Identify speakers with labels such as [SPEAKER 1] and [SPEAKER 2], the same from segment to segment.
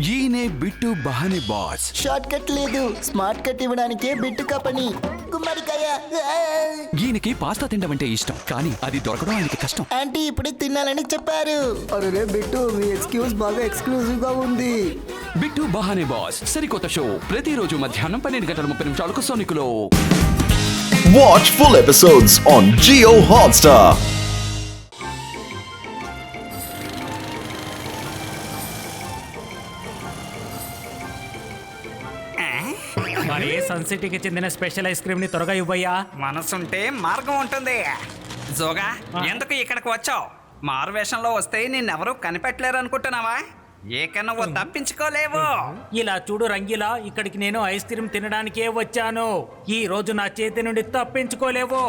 [SPEAKER 1] ఈయనే bit బహానే boss.
[SPEAKER 2] Short cut లేదు, smart cut ఇవ్వడానికే bit కపని. గుమ్మడికాయ.
[SPEAKER 1] ఈయనకి పాస్తా తినడం అంటే ఇష్టం, కానీ అది దొరకడం ఆయనకి కష్టం.
[SPEAKER 2] ఆంటీ ఇప్పుడే తినాలని చెప్పారు.
[SPEAKER 3] అరే బిట్టు, మీ ఎక్స్క్యూజ్ బాగా ఎక్స్క్లూజివ్ గా ఉంది.
[SPEAKER 1] బిట్టు బహానే బాస్ సరికొత్త షో ప్రతిరోజు మధ్యాహ్నం 12:30 సోనికులో.
[SPEAKER 4] Watch full episodes on Jio Hotstar.
[SPEAKER 5] మరి సన్ సిటీకి చెందిన స్పెషల్ ఐస్ క్రీమ్ ని త్వరగా ఇవ్వయ్యా.
[SPEAKER 6] మనసుంటే మార్గం ఉంటుంది. జోగా, ఎందుకు ఇక్కడికి వచ్చావు? మారువేషంలో వస్తే నిన్నెవరూ కనిపెట్టలేరు అనుకుంటున్నావా? ఏక నువ్వు తప్పించుకోలేవు.
[SPEAKER 5] ఇలా చూడు రంగిలా, ఇక్కడికి నేను ఐస్ క్రీమ్ తినడానికే వచ్చాను. ఈ రోజు నా చేతి నుండి తప్పించుకోలేవు.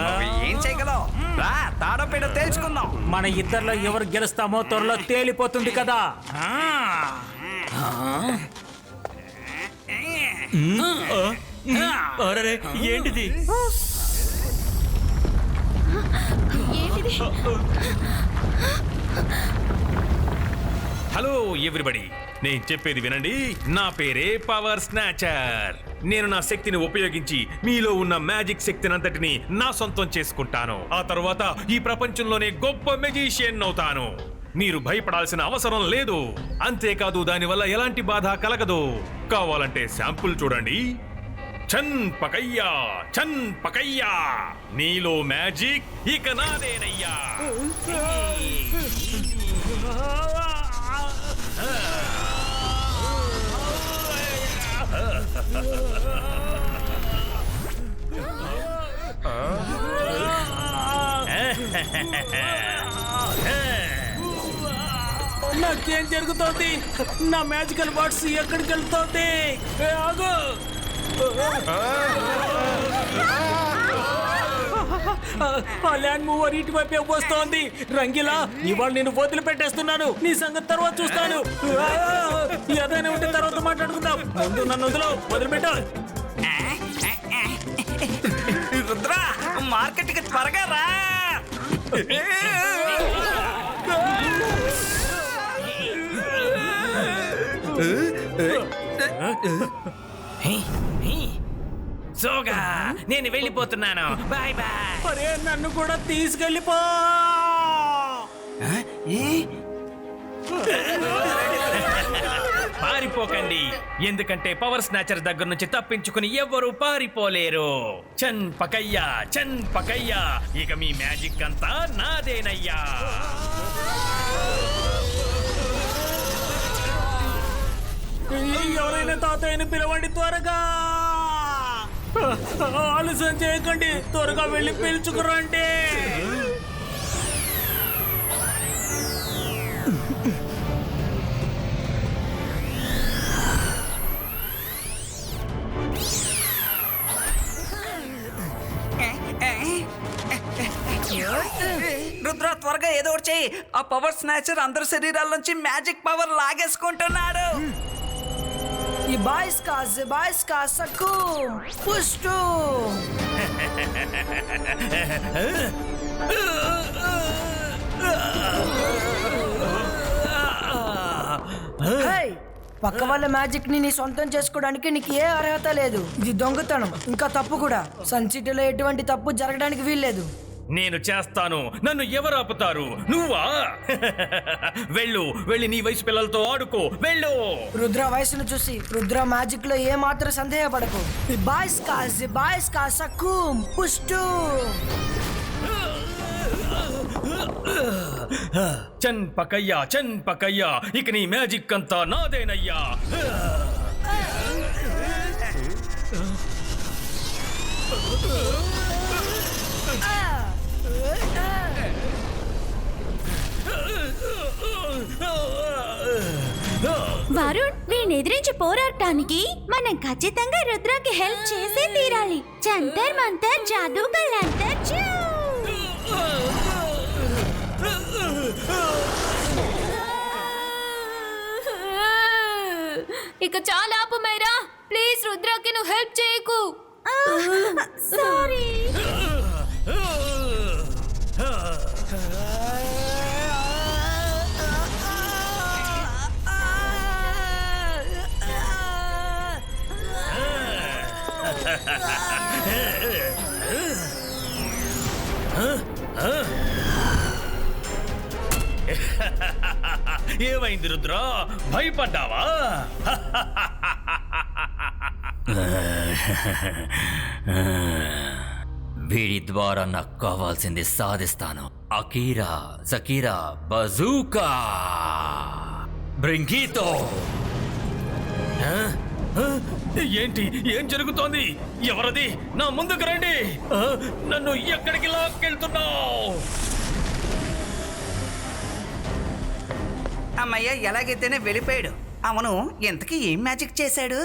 [SPEAKER 6] నువ్వు ఏం చేయగలవు? రా, తాడో పేడో తేల్చుకుందాం.
[SPEAKER 5] మన ఇద్దరిలో ఎవరు గెలుస్తామో త్వరలో తేలిపోతుంది కదా. ఏంటిది?
[SPEAKER 7] హలో ఎవ్రీబడి, నేను చెప్పేది వినండి. నా పేరే పవర్ స్నాచర్. నేను నా శక్తిని ఉపయోగించి మీలో ఉన్న మ్యాజిక్ శక్తిని అంతటిని నా సొంతం చేసుకుంటాను. ఆ తర్వాత ఈ ప్రపంచంలోనే గొప్ప మెజిషియన్ అవుతాను. మీరు భయపడాల్సిన అవసరం లేదు. అంతేకాదు, దానివల్ల ఎలాంటి బాధ కలగదు. కావాలంటే శాంపుల్ చూడండి. చన్ పకయ్యా, చన్ పకయ్యా, నీలో మ్యాజిక్ ఇక నాదేనయ్యా.
[SPEAKER 5] నాకేం జరుగుతోంది? నా మ్యాజికల్ బాట్స్ ఎక్కడికి వెళ్తోంది? ఆగు! ఆ ల్యాండ్ మూవర్ ఇటు వైపే వస్తోంది. రంగిలా, ఇవాళ నేను వదిలిపెట్టేస్తున్నాను. నీ సంగతి తర్వాత చూస్తాను. ఏదైనా ఉంటే తర్వాత మాట్లాడుకుందాం. ముందు నన్ను వదిలిపెట్టు.
[SPEAKER 6] రుద్ర, మార్కెట్కి త్వరగా రా.
[SPEAKER 7] జోగా, నేను వెళ్ళిపోతున్నాను. Bye bye.
[SPEAKER 5] అరే, నన్ను కూడా తీసుకెళ్ళిపో.
[SPEAKER 7] పారిపోకండి, ఎందుకంటే పవర్ స్నాచర్ దగ్గర నుంచి తప్పించుకుని ఎవ్వరూ పారిపోలేరు. చన్ పకయ్యా, చన్ పకయ్యా, ఇక మీ మ్యాజిక్ అంతా నాదేనయ్యా.
[SPEAKER 5] ఎవరైనా తాతయ్యని పిలవండి త్వరగా. ఆలస్యం చేయకండి, త్వరగా వెళ్ళి పిలుచుకురండి.
[SPEAKER 6] రుద్ర, త్వరగా ఏదో ఒకటి చెయ్యి. ఆ పవర్ స్నాచర్ అందరి శరీరాల నుంచి మ్యాజిక్ పవర్ లాగేసుకుంటున్నాడు.
[SPEAKER 8] Zibaiska sakum pushtu. పక్క వాళ్ళ మ్యాజిక్ ని నీ సొంతం చేసుకోవడానికి నీకు ఏ అర్హత లేదు. ఇది దొంగతనం, ఇంకా తప్పు కూడా. సన్ సిటీలో ఎటువంటి తప్పు జరగడానికి వీల్లేదు.
[SPEAKER 7] నేను చేస్తాను, నన్ను ఎవరు ఆపుతారు? నువ్వా? వెళ్ళి నీ వయసు పిల్లలతో ఆడుకో, వెళ్ళు.
[SPEAKER 8] రుద్ర వయసును చూసి రుద్ర మ్యాజిక్ లో ఏ మాత్రం సందేహపడకు. Zibaiska sakum pushtu.
[SPEAKER 7] చన్ పకయ్యా, చన్ పకయ్యా, ఇక నీ మ్యాజిక్ అంతా నాదేనయ్యా.
[SPEAKER 9] వరుణ్, వీణ్ ఎదిరించి పోరాడటానికి మనం ఖచ్చితంగా రుద్రకి హెల్ప్ చేసే తీరాలి. జంతర్ మంతర్ జాదూ కళ్ళంతర్ చూ. ఇక చాలా ఆపు మైరా, ప్లీజ్ రుద్రకి నువ్వు హెల్ప్ చేయకు. సారీ.
[SPEAKER 7] ఏమైంది రుద్రా, భయపడ్డావా?
[SPEAKER 10] వీడి ద్వారా నాకు కావాల్సింది సాధిస్తాను. అకీరా జకీరా బజూకా బ్రింగీతో.
[SPEAKER 7] ఏంటి, ఏం జరుగుతోంది? ఎవరది? నా ముందుకు రండి. నన్ను ఎక్కడికి లాక్కెళ్తున్నావు?
[SPEAKER 6] అమ్మయ్య ఎలాగైతేనే వెళ్ళిపోయాడు. అవును, ఎంతకీ ఏం మ్యాజిక్ చేశాడు?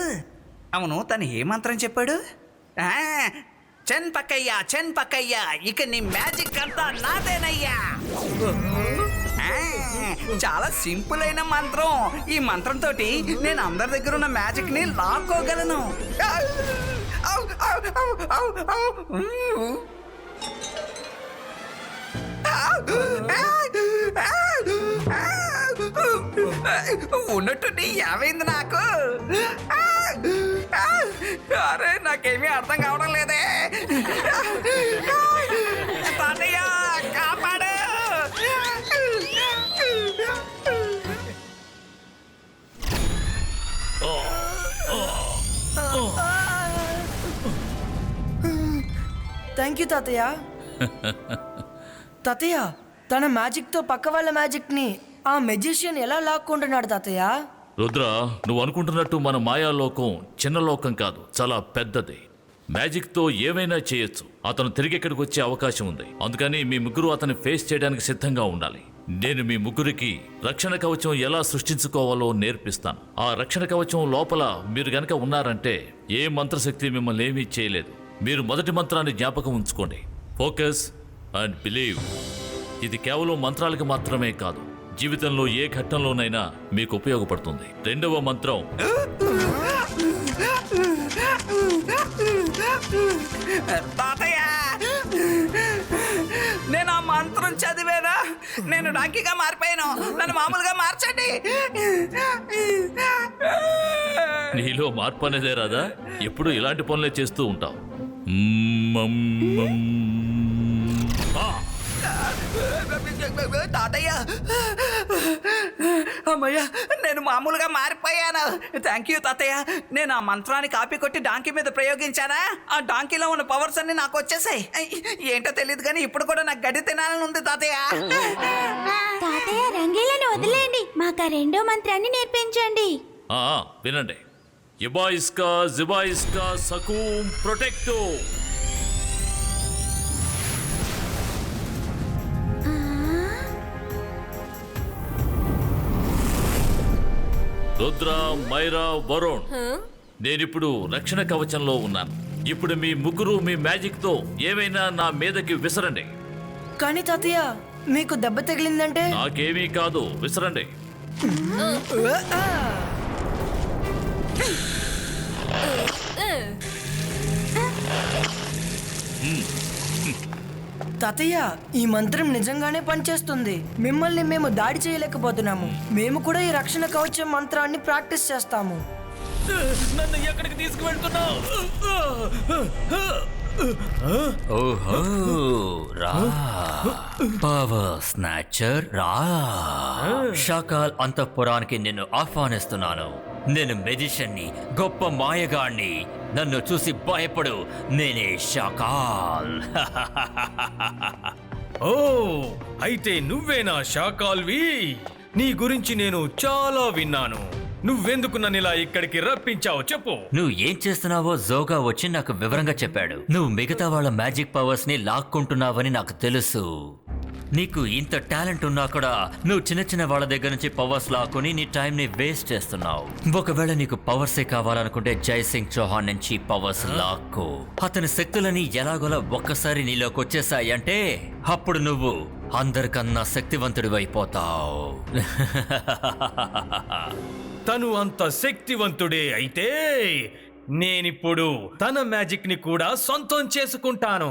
[SPEAKER 6] అవును, తను ఏ మంత్రం చెప్పాడు? చెన్ పక్కయ్యా, ఇక నీ మ్యాజిక్ అంతా నాదేనయ్యా. చాలా సింపుల్ అయిన మంత్రం. ఈ మంత్రం తోటి నేను అందరి దగ్గర ఉన్న మ్యాజిక్ ని లాక్కోగలను. ఉన్నట్టుండి ఏమైంది నాకు? అరే, నాకేమీ అర్థం కావడం లేదే. తాతయ్య, కాపాడు.
[SPEAKER 8] థ్యాంక్ యూ తాతయ్య. తాతయ్య, తన మ్యాజిక్ తో పక్క వాళ్ళ మ్యాజిక్ ని ఆ మెజిషియన్ ఎలా లాక్కుంటున్నాడు తాతయ్య?
[SPEAKER 11] రుద్ర, నువ్వు అనుకుంటున్నట్టు మన మాయాలోకం చిన్న లోకం కాదు, చాలా పెద్దది. మ్యాజిక్తో ఏమైనా చేయొచ్చు. అతను తిరిగి ఇక్కడికి వచ్చే అవకాశం ఉంది. అందుకని మీ ముగ్గురు అతన్ని ఫేస్ చేయడానికి సిద్ధంగా ఉండాలి. నేను మీ ముగ్గురికి రక్షణ కవచం ఎలా సృష్టించుకోవాలో నేర్పిస్తాను. ఆ రక్షణ కవచం లోపల మీరు గనక ఉన్నారంటే ఏ మంత్రశక్తి మిమ్మల్ని ఏమీ చేయలేదు. మీరు మొదటి మంత్రాన్ని జ్ఞాపకం ఉంచుకోండి. Focus and believe. ఇది కేవలం మంత్రాలకు మాత్రమే కాదు, జీవితంలో ఏ ఘట్టంలోనైనా మీకు ఉపయోగపడుతుంది. రెండవ మంత్రం,
[SPEAKER 6] తాతయ్య, నేను ఆ మంత్రం చదివేనా? నేను డాంకీగా మారిపోయాను. నన్ను మామూలుగా మార్చండి.
[SPEAKER 11] నీలో మార్పు అనేదే రాదా? ఎప్పుడు ఇలాంటి పనులే చేస్తూ ఉంటావు.
[SPEAKER 6] తాతయ్య, అమ్మయ్య, నేను మామూలుగా మారిపోయాను. థ్యాంక్ యూ తాతయ్య. నేను ఆ మంత్రాన్ని కాపీ కొట్టి డాంకీ మీద ప్రయోగించానా? ఆ డాంకీలో ఉన్న పవర్స్ అన్ని నాకు వచ్చేసాయి. ఏంటో తెలియదు కానీ ఇప్పుడు కూడా నాకు గడ్డి తినాలని ఉంది తాతయ్య.
[SPEAKER 9] తాతయ్య, రంగీలను వదిలేండి, మాకు రెండో మంత్రాన్ని నేర్పించండి.
[SPEAKER 11] వినండి. ఇబాయిస్కా జిబాయిస్కా సకూం ప్రొటెక్టో. రుద్ర, మైరా, వరుణ్, నేనిప్పుడు రక్షణ కవచంలో ఉన్నాను. ఇప్పుడు మీ ముగ్గురు మీ మ్యాజిక్ తో ఏమైనా నా మీదకి విసరండి.
[SPEAKER 8] కానీ తాతయ్య, మీకు దెబ్బ తగిలిందంటే?
[SPEAKER 11] నాకేమీ కాదు, విసరండి.
[SPEAKER 8] తాతయ్య, ఈ మంత్రం నిజంగానే పనిచేస్తుంది. మిమ్మల్ని మేము దాడి చేయలేకపోతున్నాము. మేము కూడా ఈ రక్షణ కవచం మంత్రాన్ని ప్రాక్టీస్ చేస్తాము.
[SPEAKER 7] నన్ను ఎక్కడికి తీసుకువెళ్తున్నావు?
[SPEAKER 10] ఓహో, రా పవర్ స్నాచర్, రా. షాకాల్ అంతఃపురానికి నిన్ను ఆహ్వానిస్తున్నాను. నేను మెజిషియన్ని, గొప్ప మాయగాణ్ణి. నన్ను చూసి భయపడు, నేనే షాకాల్.
[SPEAKER 7] ఓ, అయితే నువ్వేనా షాకాల్వి? నీ గురించి నేను చాలా విన్నాను. నువ్వెందుకు నన్ను ఇలా ఇక్కడికి రప్పించావు చెప్పు.
[SPEAKER 10] నువ్వు ఏం చేస్తున్నావో జోగా వచ్చి నాకు వివరంగా చెప్పాడు. నువ్వు మిగతా వాళ్ళ మ్యాజిక్ పవర్స్ ని లాక్కుంటున్నావని నాకు తెలుసు. నీకు ఇంత టాలెంట్ ఉన్నా కూడా నువ్వు చిన్న చిన్న వాళ్ళ దగ్గర నుంచి పవర్స్ లాక్కుని నీ టైం ని వేస్ట్ చేస్తున్నావు. ఒకవేళ నీకు పవర్సే కావాలనుకుంటే జై సింగ్ చౌహాన్ నుంచి పవర్స్ లాక్కో. అతని శక్తులని ఎలాగోలా ఒక్కసారి నీలోకి వచ్చేసాయి అంటే అప్పుడు నువ్వు అందరికన్నా శక్తివంతుడివైపోతావు.
[SPEAKER 7] తను అంత శక్తివంతుడే అయితే నేనిప్పుడు తన మ్యాజిక్ ని కూడా సొంతం చేసుకుంటాను.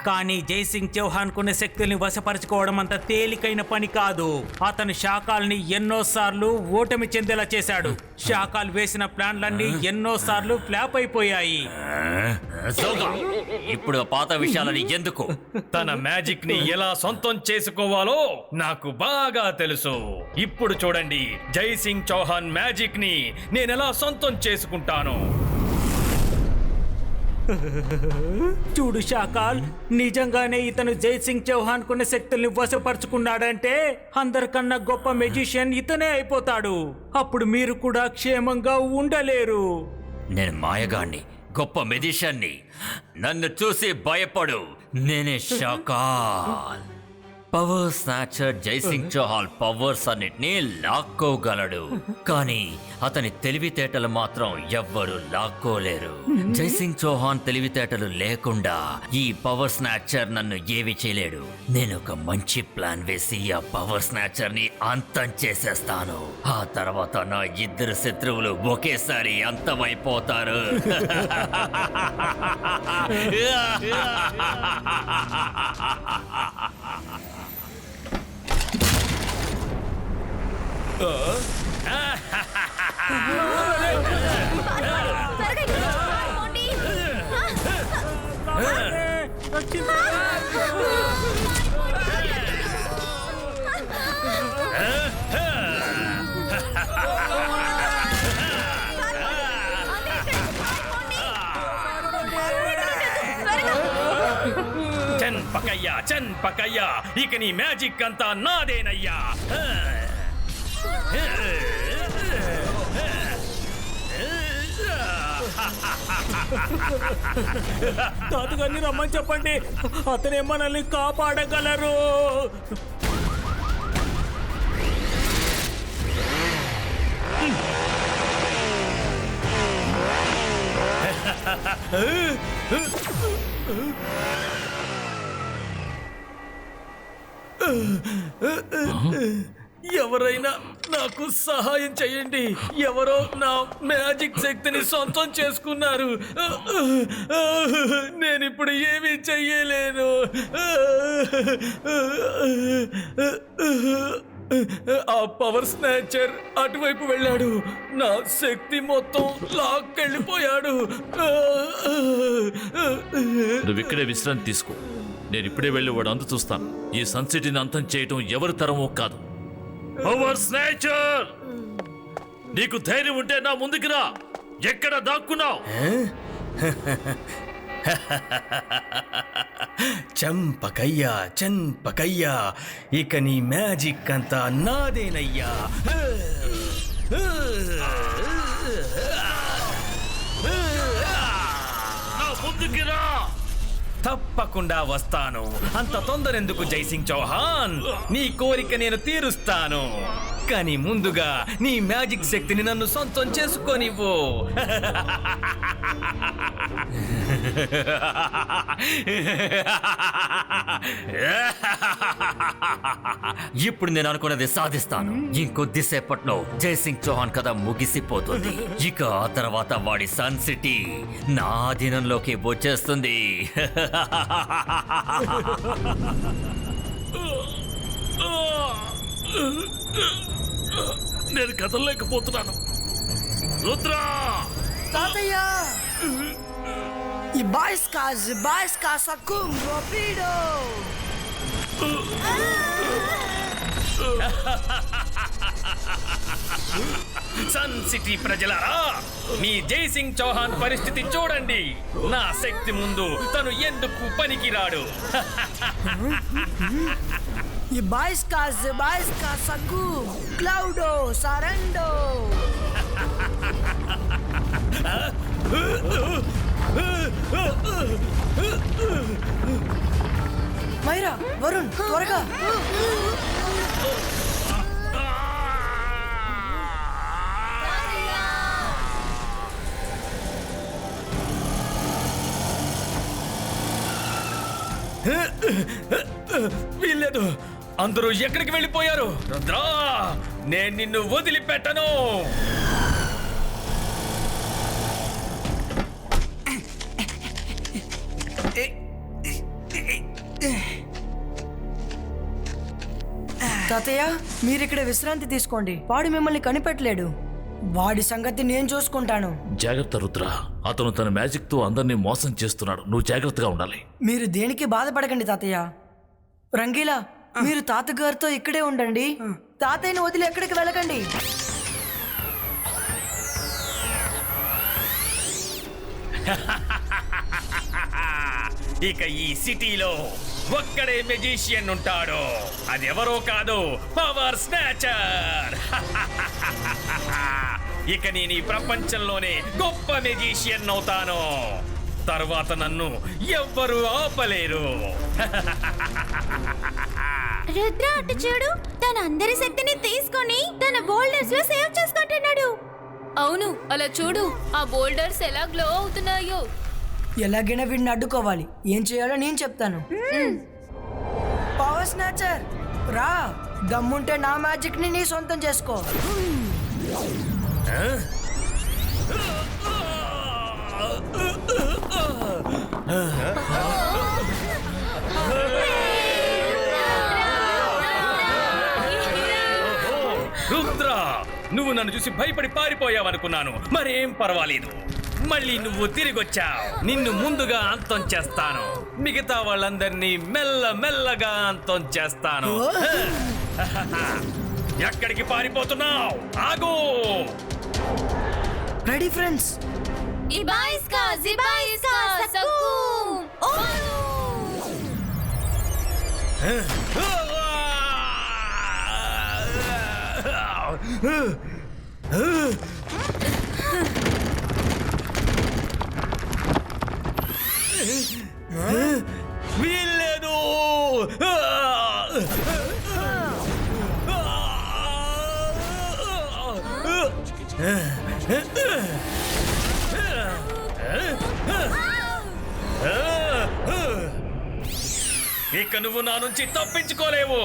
[SPEAKER 5] కానీ జైసింగ్ చౌహాన్ కున్న శక్తుల్ని వశపరచుకోవడం అంత తేలికైన పని కాదు. అతను శాకాల్ని ఎన్నోసార్లు ఓటమి చెందేలా చేశాడు. శాకాలు వేసిన ప్లాన్లన్నీ ఎన్నోసార్లు ఫ్లాప్ అయిపోయాయి.
[SPEAKER 10] జోగా, ఇప్పుడు పాత విషయాలని ఎందుకు?
[SPEAKER 7] తన మ్యాజిక్ ని ఎలా సొంతం చేసుకోవాలో నాకు బాగా తెలుసు. ఇప్పుడు చూడండి, జైసింగ్ చౌహాన్ మ్యాజిక్ ని నేనెలా సొంతం చేసుకుంటాను.
[SPEAKER 5] చూడు శాకాల్, నిజంగానే ఇతను జైసింగ్ చౌహాన్ కున్న శక్తుల్ని వశపరుచుకున్నాడంటే అందరికన్నా గొప్ప మెజిషియన్ ఇతనే అయిపోతాడు. అప్పుడు మీరు కూడా క్షేమంగా ఉండలేరు.
[SPEAKER 10] నేను మాయగాణ్ణి, గొప్ప మెజిషియన్ని. నన్ను చూసి భయపడు. నేనే Shakaal. Power snatcher Jaisingh Chauhan powers అన్నిటినీ లాక్కోగలడు, కానీ అతని తెలివితేటలు మాత్రం ఎవ్వరూ లాక్కోలేరు. జైసింగ్ చౌహాన్ తెలివితేటలు లేకుండా ఈ పవర్ స్నాచర్ నన్ను ఏవి చేయలేడు. నేను ఒక మంచి ప్లాన్ వేసి ఆ పవర్ స్నాచర్ ని అంతం చేసేస్తాను. ఆ తర్వాత నా ఇద్దరు శత్రువులు ఒకేసారి అంతమైపోతారు.
[SPEAKER 7] చన్ పకయ్యా, ఇక నీ మ్యాజిక్ అంతా నాదేనయ్యా.
[SPEAKER 5] తాతగారిని రమ్మని చెప్పండి, అతనే మనల్ని కాపాడగలరు.
[SPEAKER 7] ఎవరైనా నాకు సహాయం చేయండి. ఎవరో నా మ్యాజిక్ శక్తిని సొంతం చేసుకున్నారు. నేనిప్పుడు ఏమీ చెయ్యలేను. ఆ పవర్ స్నాచర్ అటువైపు వెళ్ళాడు. నా శక్తి మొత్తం లాక్కెళ్ళిపోయాడు.
[SPEAKER 11] నువ్వు ఇక్కడే విశ్రాంతి తీసుకో. నేను ఇప్పుడే వెళ్ళి వాడు అంతు చూస్తాను. ఈ సన్సిటీని అంతం చేయటం ఎవరి తరమో కాదు. పవర్ స్నాచర్, నీకు ధైర్యం ఉంటే నా ముందుకు రా. ఎక్కడ దాక్కున్నావు?
[SPEAKER 7] చంపకయ్యా, ఇక నీ మ్యాజిక్ అంతా నాదేనయ్యా.
[SPEAKER 11] నా ముందుకు రా.
[SPEAKER 7] తప్పకుండా వస్తాను. అంత తొందర ఎందుకు జైసింగ్ చౌహాన్? నీ కోరిక నేను తీరుస్తాను, కానీ ముందుగా నీ మ్యాజిక్ శక్తిని నన్ను సొంతం చేసుకోనివ్వు.
[SPEAKER 10] ఇప్పుడు నేను అనుకున్నది సాధిస్తాను. ఇంకొద్దిసేపట్లో జైసింగ్ చౌహాన్ కథ ముగిసిపోతుంది. ఇక ఆ తర్వాత వాడి సన్ సిటీ నా అధీనంలోకి వచ్చేస్తుంది.
[SPEAKER 11] నేను కదలలేకపోతున్నాను. రుద్రా,
[SPEAKER 8] తాతయ్య, ఈ బాయ్స్ కా సక్కుం రాపిడో.
[SPEAKER 7] సన్ సిటీ ప్రజలారా, మీ జైసింగ్ చౌహాన్ పరిస్థితి చూడండి. నా శక్తి ముందు తను ఎందుకు పనికిరాడు.
[SPEAKER 8] ఈ బాయ్స్ కా సక్కుం క్లౌడో సరెండో. మైరా, వరుణ్, త్వరగా.
[SPEAKER 7] వీల్లేదు, అందరూ ఎక్కడికి వెళ్ళిపోయారు? రుద్రా, నేను నిన్ను వదిలిపెట్టను.
[SPEAKER 8] తాతయ్య మీరిక్కడ విశ్రాంతి తీసుకోండి. వాడు మిమ్మల్ని కనిపెట్టలేడు. వాడి సంగతి నేను చూసుకుంటాను.
[SPEAKER 11] జాగ్రత్త రుద్ర, అతను తన మ్యాజిక్ తో అందరినీ మోసం చేస్తున్నాడు. నువ్వు జాగ్రత్తగా ఉండాలి.
[SPEAKER 8] మీరు దేనికి బాధపడకండి తాతయ్య. రంగీలా, మీరు తాతగారితో ఇక్కడే ఉండండి. తాతయ్యని వదిలి ఎక్కడికి వెళ్ళకండి.
[SPEAKER 7] ఇక ఈ సిటీలో ఒక్కడే మెజిషియన్ ఉంటాడు. అది ఎవరో కాదు, పవర్ స్నాచర్. ఇక నేను ఈ ప్రపంచంలోనే గొప్ప మెజిషియన్ అవుతాను. తర్వాత నన్ను ఎవ్వరూ ఆపలేరు.
[SPEAKER 9] రుద్ర అటు చూడు, తన అందరి శక్తిని తీసుకొని తన బోల్డర్స్ లో సేవ్ చేసుకుంటున్నాడు.
[SPEAKER 12] అవును, అలా చూడు, ఆ బోల్డర్స్ ఎలా గ్లో అవుతున్నాయో.
[SPEAKER 8] ఎలాగైనా వీడిని అడ్డుకోవాలి. ఏం చేయాలో నేను చెప్తాను. పవర్ స్నాచర్ రా, దమ్ముంటే నా మ్యాజిక్ ని నీ సొంతం చేసుకో.
[SPEAKER 7] రుద్ర, నువ్వు నన్ను చూసి భయపడి పారిపోయావనుకున్నాను. మరేం పర్వాలేదు, మళ్ళీ నువ్వు తిరిగొచ్చావు. నిన్ను ముందుగా అంతం చేస్తాను. మిగతా వాళ్ళందరినీ మెల్ల మెల్లగా అంతం చేస్తాను. ఎక్కడికి పారిపోతున్నావు? ఆగు!
[SPEAKER 8] Ready friends.
[SPEAKER 12] ఇబాయిస్కా జిబాయిస్కా సకూమ్.
[SPEAKER 7] వీల్లేదు. ఇక నువ్వు నా నుంచి తప్పించుకోలేవు.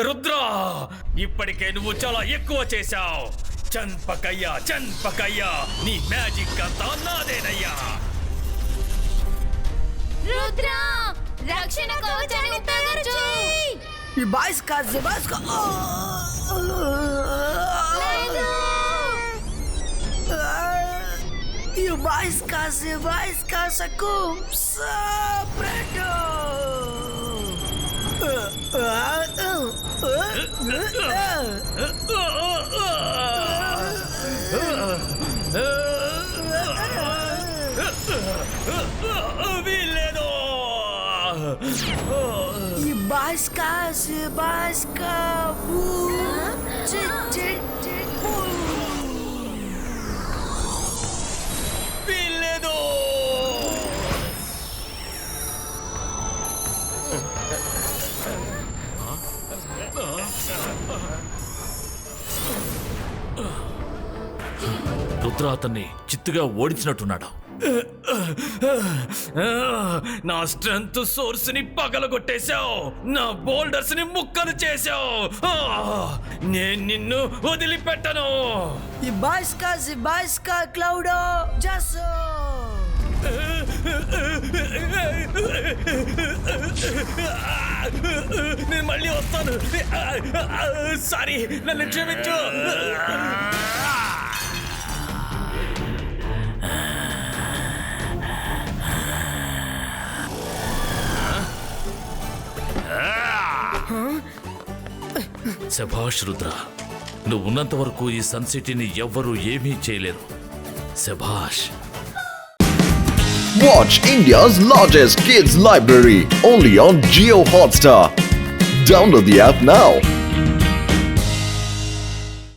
[SPEAKER 7] రుద్ర, ఇప్పటికే నువ్వు చాలా ఎక్కువ చేశావు. చన్పకయ్యా, నీ మ్యాజిక్ అంతా నాదేనయ్యా.
[SPEAKER 12] రుద్ర, రక్షణ కవచాన్ని ఉపయోగించు.
[SPEAKER 8] ఇబాయిస్కా జిబాయిస్కా. Ibaisca, Zibaisca, Sacum, Sapreto!
[SPEAKER 7] వీల్లేదు.
[SPEAKER 8] Ibaisca, Zibaisca,
[SPEAKER 7] వీల్లేదు.
[SPEAKER 11] రుద్ర అతన్ని చిత్తుగా ఓడించినట్టున్నాడు.
[SPEAKER 7] నా స్ట్రెంత్ సోర్స్ ని పగలగొట్టేశావు, నా బోల్డర్స్ ని ముక్కలు చేశావు. నేను నిన్ను వదిలిపెట్టను.
[SPEAKER 8] Zibajska, Cloudo, Jasso!
[SPEAKER 7] నేను మళ్ళీ వస్తాను. సారీ, నన్ను క్షమించు.
[SPEAKER 11] శభాష్ రుద్ర, నువ్వు ఉన్నంత వరకు ఈ సన్ సిటీని ఎవ్వరూ ఏమీ చేయలేరు. శభాష్.
[SPEAKER 4] Watch India's largest kids library only on Jio Hotstar. Download the app now.